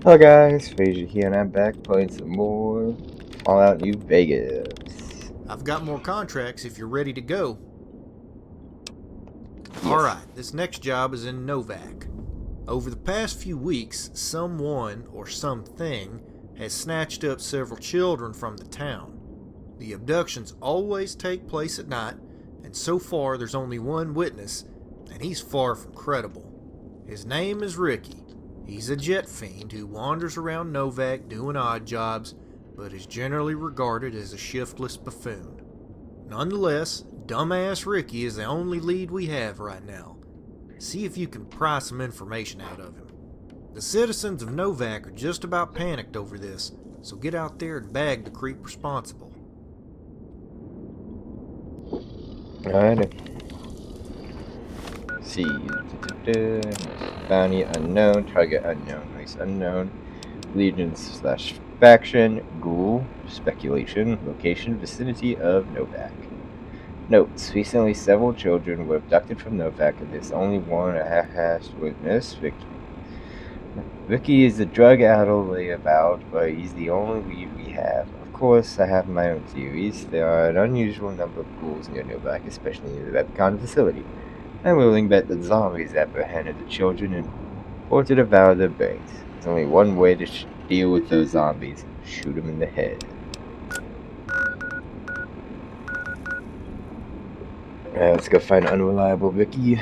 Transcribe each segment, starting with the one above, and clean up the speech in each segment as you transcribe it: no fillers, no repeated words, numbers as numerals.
Hello guys, Fraser here and I'm back playing some more Fallout New Vegas. I've got more contracts if you're ready to go. Yes. Alright, this next job is in Novak. Over the past few weeks, someone or something has snatched up several children from the town. The abductions always take place at night, and so far there's only one witness, and he's far from credible. His name is Ricky. He's a jet fiend who wanders around Novak doing odd jobs, but is generally regarded as a shiftless buffoon. Nonetheless, dumbass Ricky is the only lead we have right now. See if you can pry some information out of him. The citizens of Novak are just about panicked over this, so get out there and bag the creep responsible. Alright. See. Bounty unknown, target unknown, race unknown, Legion/faction, Ghoul, speculation, location, vicinity of Novak. Notes: recently several children were abducted from Novak and there's only one half-assed witness, Victor. Ricky is a drug-addled layabout, but he's the only lead we have. Of course, I have my own theories. There are an unusual number of ghouls near Novak, especially near the Repcon facility. I'm willing to bet that zombies apprehended the children and or to devour their brains. There's only one way to deal with those zombies: shoot them in the head. Alright, let's go find unreliable Ricky.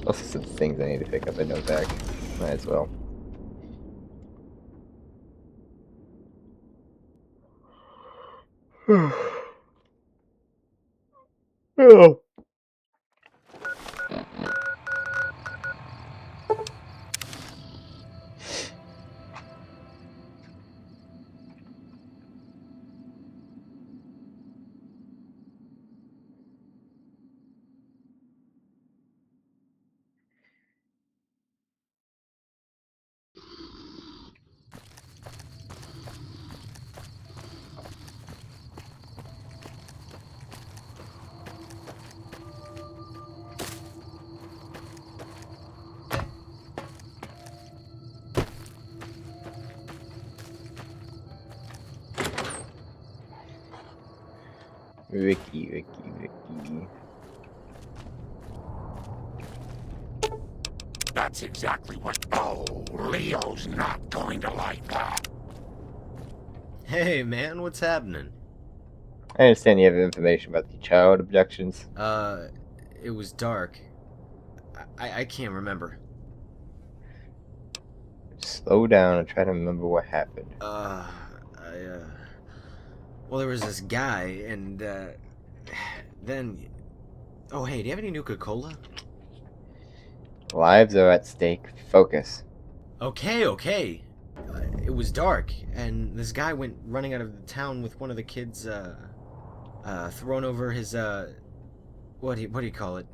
Also some things I need to pick up in Novak. Might as well. Oh. Ricky. That's exactly what... Oh, Leo's not going to like that. Hey, man, what's happening? I understand you have information about the child abductions. It was dark. I can't remember. Slow down and try to remember what happened. Well, there was this guy, and, then... Oh, hey, do you have any Nuka-Cola? Lives are at stake. Focus. Okay. It was dark, and this guy went running out of the town with one of the kids, thrown over his, what do you call it?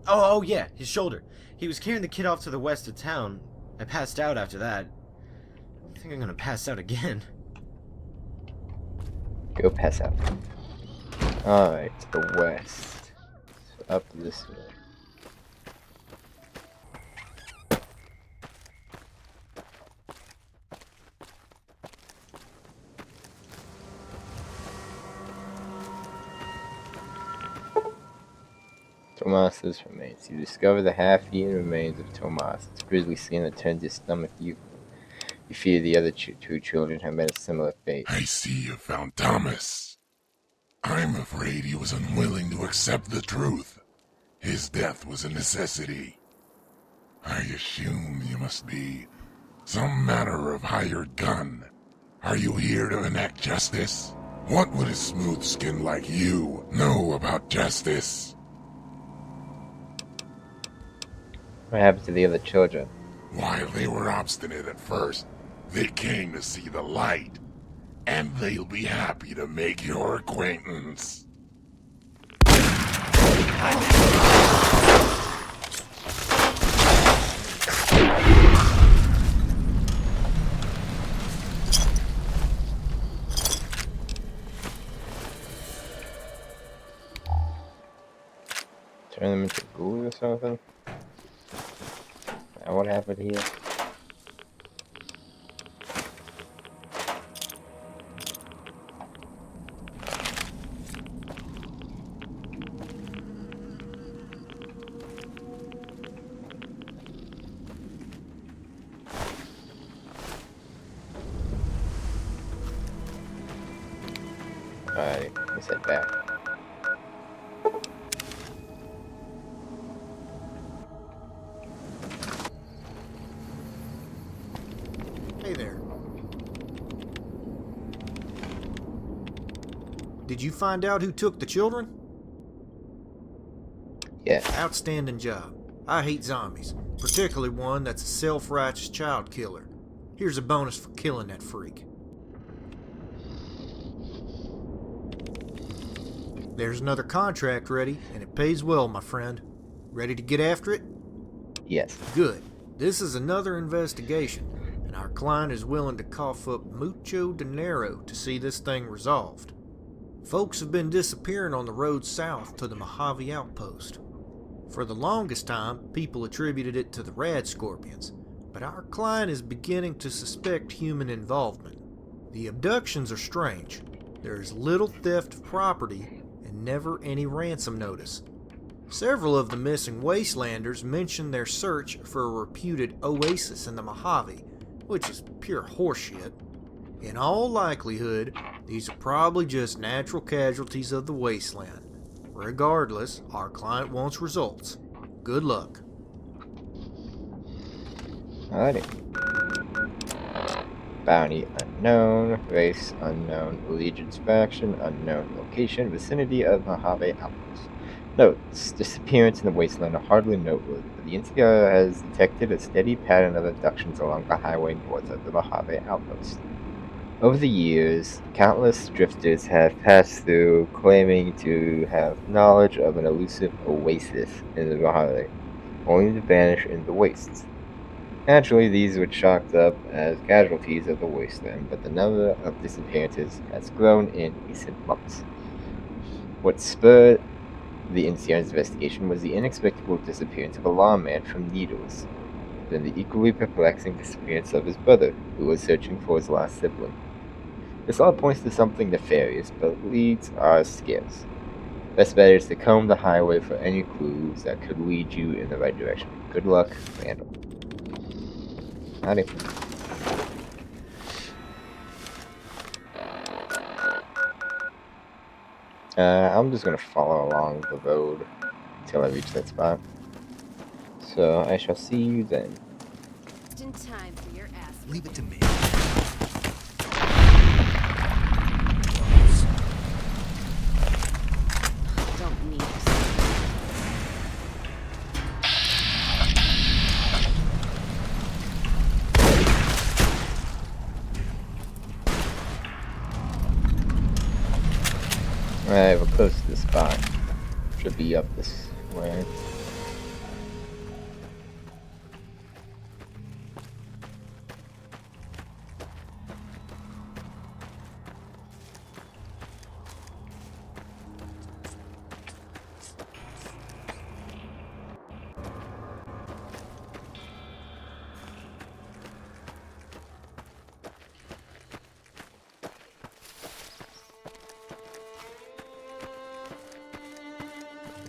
Oh, yeah, his shoulder. He was carrying the kid off to the west of town. I passed out after that. I think I'm gonna pass out again. Go pass out. Alright, to the west. So up this way. Tomas's remains. You discover the half-eaten remains of Tomas. It's grisly scene that turns your stomach. You fear the other two children have met a similar fate. I see you found Thomas. I'm afraid he was unwilling to accept the truth. His death was a necessity. I assume you must be some manner of hired gun. Are you here to enact justice? What would a smooth skin like you know about justice? What happened to the other children? While they were obstinate at first, they came to see the light. And they'll be happy to make your acquaintance. Turn them into ghouls or something? Now what happened here? Alright, let's head back. Hey there. Did you find out who took the children? Yes. Outstanding job. I hate zombies, particularly one that's a self-righteous child killer. Here's a bonus for killing that freak. There's another contract ready, and it pays well, my friend. Ready to get after it? Yes. Good. This is another investigation, and our client is willing to cough up mucho dinero to see this thing resolved. Folks have been disappearing on the road south to the Mojave outpost. For the longest time, people attributed it to the rad scorpions, but our client is beginning to suspect human involvement. The abductions are strange. There is little theft of property and never any ransom notice. Several of the missing wastelanders mention their search for a reputed oasis in the Mojave, which is pure horseshit. In all likelihood, these are probably just natural casualties of the wasteland. Regardless, our client wants results. Good luck. Alrighty. Bounty unknown, race unknown, allegiance faction unknown, location vicinity of Mojave outpost. Notes: disappearance in the wasteland are hardly noteworthy, but the NCR has detected a steady pattern of abductions along the highway north of the Mojave outpost. Over the years, countless drifters have passed through, claiming to have knowledge of an elusive oasis in the Mojave, only to vanish in the wastes. Naturally, these were chalked up as casualties of the wasteland, but the number of disappearances has grown in recent months. What spurred the NCR's investigation was the inexplicable disappearance of a lawman from Needles, then the equally perplexing disappearance of his brother, who was searching for his lost sibling. This all points to something nefarious, but leads are scarce. Best bet is to comb the highway for any clues that could lead you in the right direction. Good luck, Randall. Howdy. I'm just gonna follow along the road until I reach that spot. So I shall see you then. Just in time for your ass. Leave it to me. Don't need this. Alright, we're close to the spot. Should be up this way.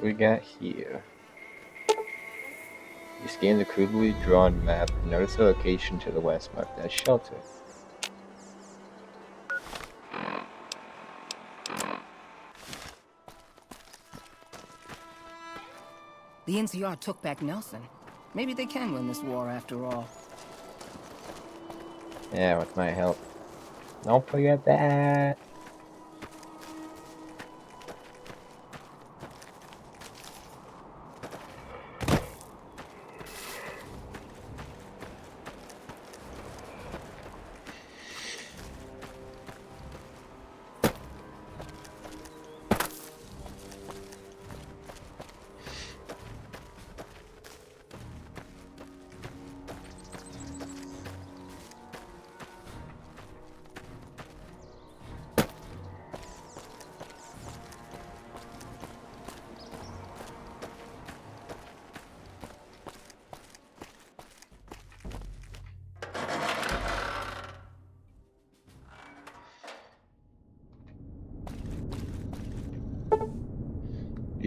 We got here. You scan the crudely drawn map and notice a location to the west marked as shelter. The NCR took back Nelson. Maybe they can win this war after all. Yeah, with my help. Don't forget that.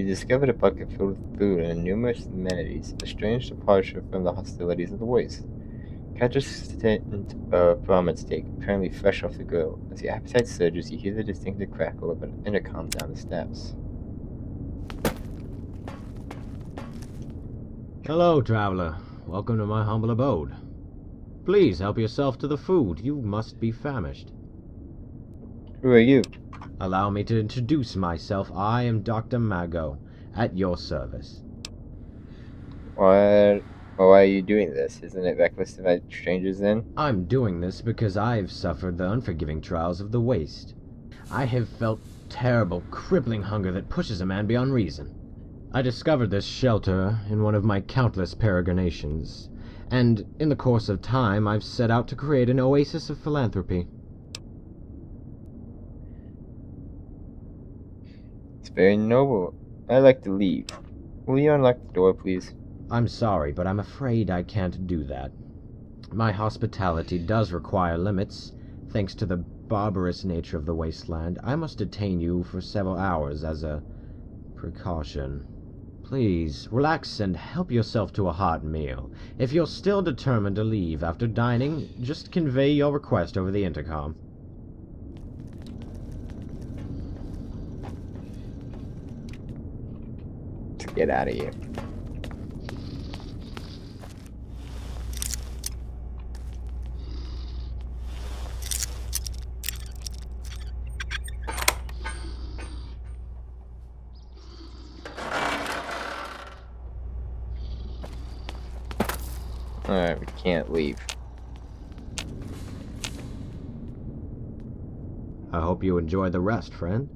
You discovered a bucket filled with food and numerous amenities, a strange departure from the hostilities of the waste. Catch a stint of ramen steak, apparently fresh off the grill. As your appetite surges, you hear the distinctive crackle of an intercom down the steps. Hello, traveler. Welcome to my humble abode. Please help yourself to the food. You must be famished. Who are you? Allow me to introduce myself. I am Dr. Mago, at your service. Why are you doing this? Isn't it reckless to invite strangers in? I'm doing this because I've suffered the unforgiving trials of the waste. I have felt terrible, crippling hunger that pushes a man beyond reason. I discovered this shelter in one of my countless peregrinations, and in the course of time I've set out to create an oasis of philanthropy. It's very noble. I'd like to leave. Will you unlock the door, please? I'm sorry, but I'm afraid I can't do that. My hospitality does require limits. Thanks to the barbarous nature of the wasteland, I must detain you for several hours as a precaution. Please, relax and help yourself to a hot meal. If you're still determined to leave after dining, just convey your request over the intercom. Let's get out of here. Alright, we can't leave. I hope you enjoy the rest, friend.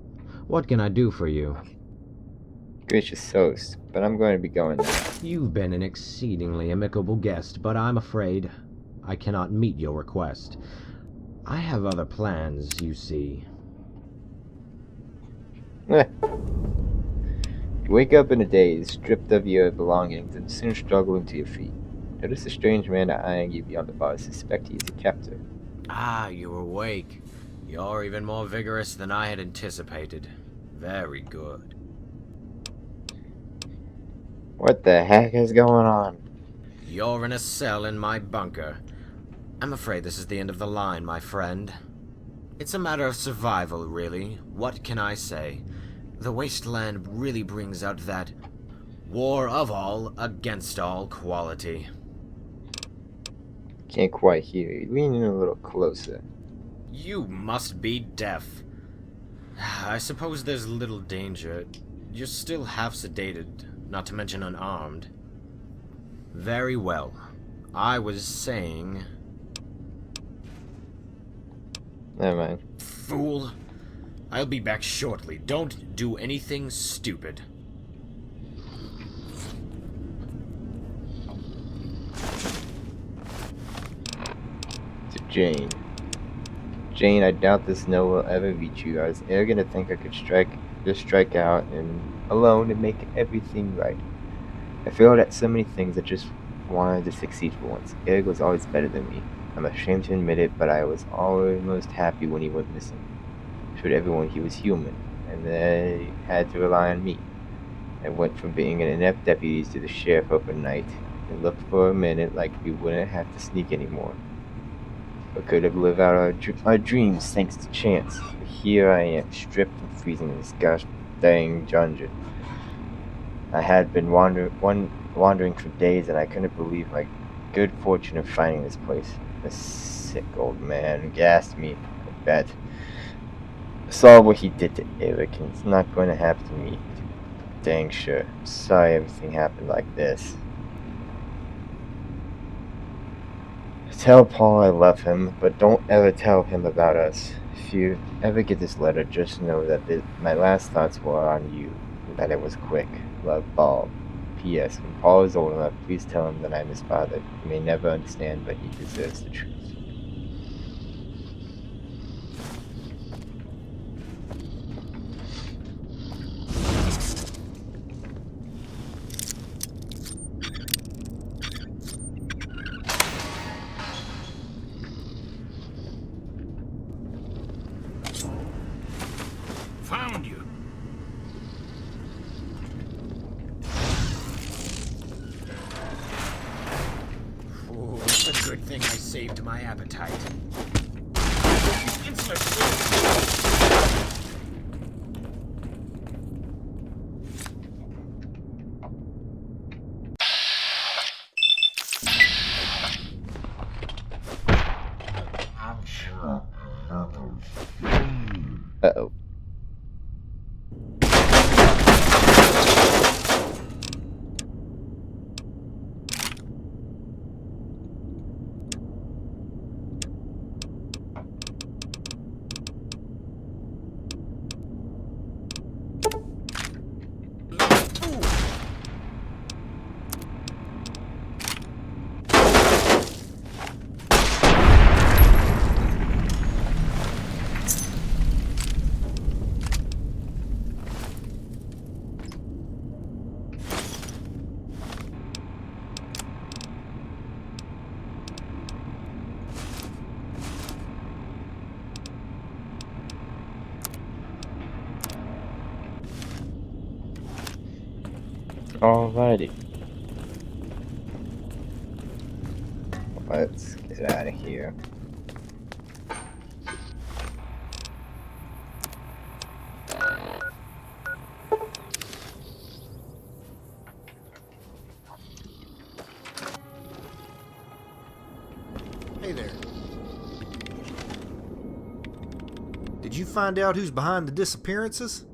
What can I do for you? Gracious host, but I'm going to be going now. You've been an exceedingly amicable guest, but I'm afraid I cannot meet your request. I have other plans, you see. You wake up in a daze, stripped of your belongings, and soon struggling to your feet. Notice a strange man eyeing you beyond the bar. Suspect he is a captor. Ah, you're awake. You're even more vigorous than I had anticipated. Very good. What the heck is going on? You're in a cell in my bunker. I'm afraid this is the end of the line, my friend. It's a matter of survival, really. What can I say? The wasteland really brings out that war of all against all quality. Can't quite hear you. Lean in a little closer. You must be deaf. I suppose there's little danger. You're still half sedated, not to mention unarmed. Very well. I was saying... Never mind. Fool. I'll be back shortly. Don't do anything stupid. To Jane. Jane, I doubt this snow will ever reach you. I was arrogant to think I could strike out and alone and make everything right. I failed at so many things. I just wanted to succeed for once. Eric was always better than me. I'm ashamed to admit it, but I was almost happy when he went missing. Showed everyone he was human, and they had to rely on me. I went from being an inept deputy to the sheriff overnight. It looked for a minute like we wouldn't have to sneak anymore. We could have lived out our dreams thanks to chance. But here I am, stripped and freezing in this gosh dang dungeon. I had been wandering for days, and I couldn't believe my good fortune of finding this place. The sick old man gassed me, I bet. I saw what he did to Eric, and it's not going to happen to me. Dang sure. I'm sorry everything happened like this. Tell Paul I love him, but don't ever tell him about us. If you ever get this letter, just know that my last thoughts were on you, and that it was quick. Love, Paul. P.S. When Paul is old enough, please tell him that I'm his father. He may never understand, but he deserves the truth. Found you. Good thing I saved my appetite. Uh-oh. Alrighty. Let's get out of here. Hey there. Did you find out who's behind the disappearances?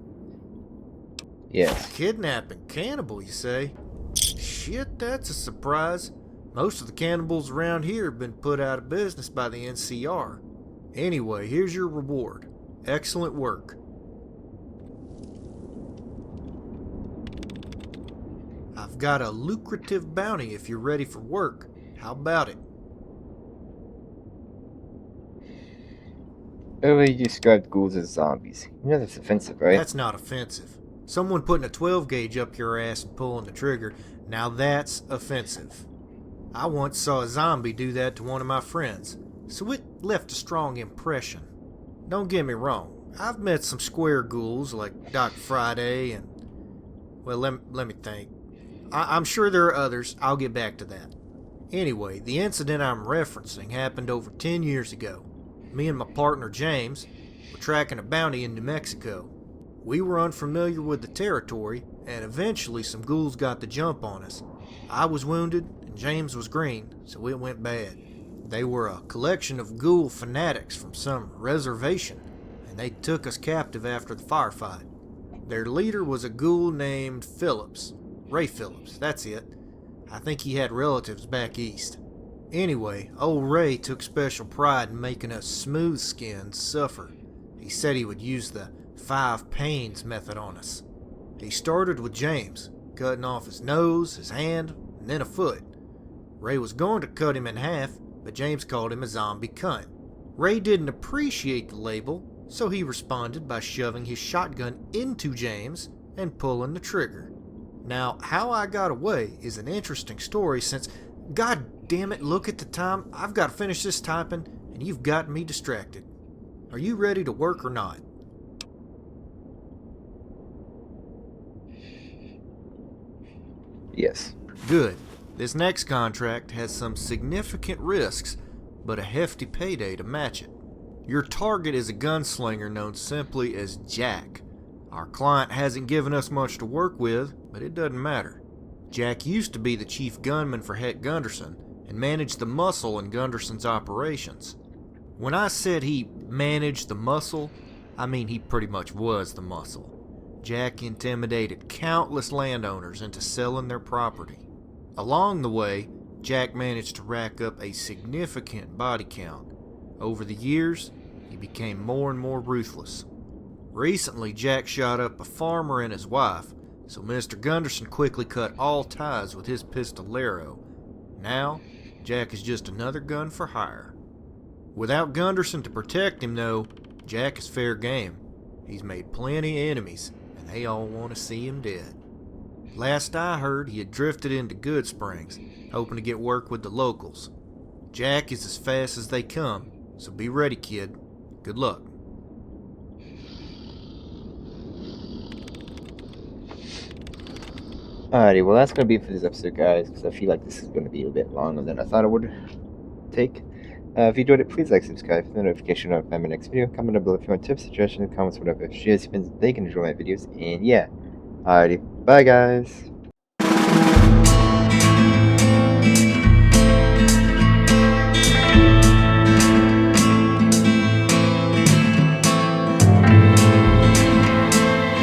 Yes. Kidnapping cannibal, you say? Shit, that's a surprise. Most of the cannibals around here have been put out of business by the NCR. Anyway, here's your reward. Excellent work. I've got a lucrative bounty if you're ready for work. How about it? Earlier you described ghouls as zombies. You know that's offensive, right? That's not offensive. Someone putting a 12 gauge up your ass and pulling the trigger, now that's offensive. I once saw a zombie do that to one of my friends, so it left a strong impression. Don't get me wrong, I've met some square ghouls like Doc Friday and... well, let me think. I'm sure there are others, I'll get back to that. Anyway, the incident I'm referencing happened over 10 years ago. Me and my partner James were tracking a bounty in New Mexico. We were unfamiliar with the territory, and eventually some ghouls got the jump on us. I was wounded, and James was green, so it went bad. They were a collection of ghoul fanatics from some reservation, and they took us captive after the firefight. Their leader was a ghoul named Phillips. Ray Phillips, that's it. I think he had relatives back east. Anyway, old Ray took special pride in making us smooth skins suffer. He said he would use the 5 pains method on us. He started with James, cutting off his nose, his hand, and then a foot. Ray was going to cut him in half, but James called him a zombie cunt. Ray didn't appreciate the label, so he responded by shoving his shotgun into James and pulling the trigger. Now, how I got away is an interesting story since, god damn it, look at the time, I've got to finish this typing, and you've got me distracted. Are you ready to work or not? Yes. Good. This next contract has some significant risks, but a hefty payday to match it. Your target is a gunslinger known simply as Jack. Our client hasn't given us much to work with, but it doesn't matter. Jack used to be the chief gunman for Het Gunderson and managed the muscle in Gunderson's operations. When I said he managed the muscle, I mean he pretty much was the muscle. Jack intimidated countless landowners into selling their property. Along the way, Jack managed to rack up a significant body count. Over the years, he became more and more ruthless. Recently, Jack shot up a farmer and his wife, so Mr. Gunderson quickly cut all ties with his pistolero. Now, Jack is just another gun for hire. Without Gunderson to protect him, though, Jack is fair game. He's made plenty of enemies, and they all want to see him dead. Last I heard, he had drifted into Good Springs, hoping to get work with the locals. Jack is as fast as they come, so be ready, kid. Good luck. Alrighty, well that's going to be it for this episode, guys, because I feel like this is going to be a bit longer than I thought it would. take. If you enjoyed it, please like, subscribe for the notification notify my next video. Comment down below if you want tips, suggestions, comments, whatever. Share, spins, they can enjoy my videos. And yeah, alrighty, bye guys.